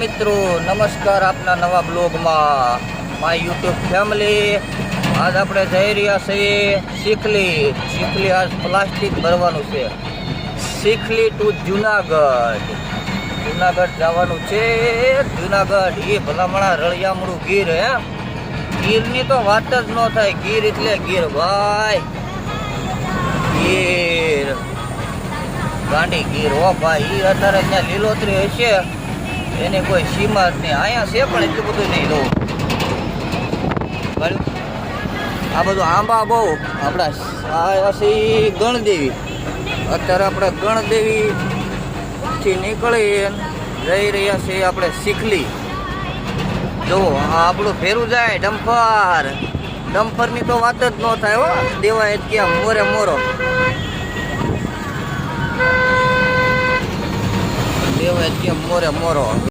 મિત્રો, નમસ્કાર આપના નવા બ્લોગમાં માય યુટ્યુબ ફેમિલી. આજ આપણે જઈ રહ્યા છીએ શીખલી. આજ પ્લાસ્ટિક ભરવાનું છે. શીખલી ટુ જુનાગઢ જવાનું છે. જુનાગઢ એ ભલામણા રળિયામણું ગીર. ગીરની તો વાત જ ન થાય. ગીર એટલે ગીર ભાઈ, ગીર ગાંડી ગીર. હો ભાઈ, એ અત્યારે ત્યાં લીલોતરી હશે એની કોઈ સીમા જ નહીં. અહીંયા છે પણ એટલું બધું નહીં લઉં. આ બધું આંબા બહુ. આપણા ગણદેવી. અત્યારે આપણે ગણદેવીથી નીકળી જઈ રહ્યા છીએ આપણે શીખલી. જુઓ, આ આપણું ફેરું જાય ડમ્ફરની તો વાત જ ન થાય. હો દેવાય જ ક્યાં મોરે મોરો દેવાય જ ક્યાં મોરે મોરો.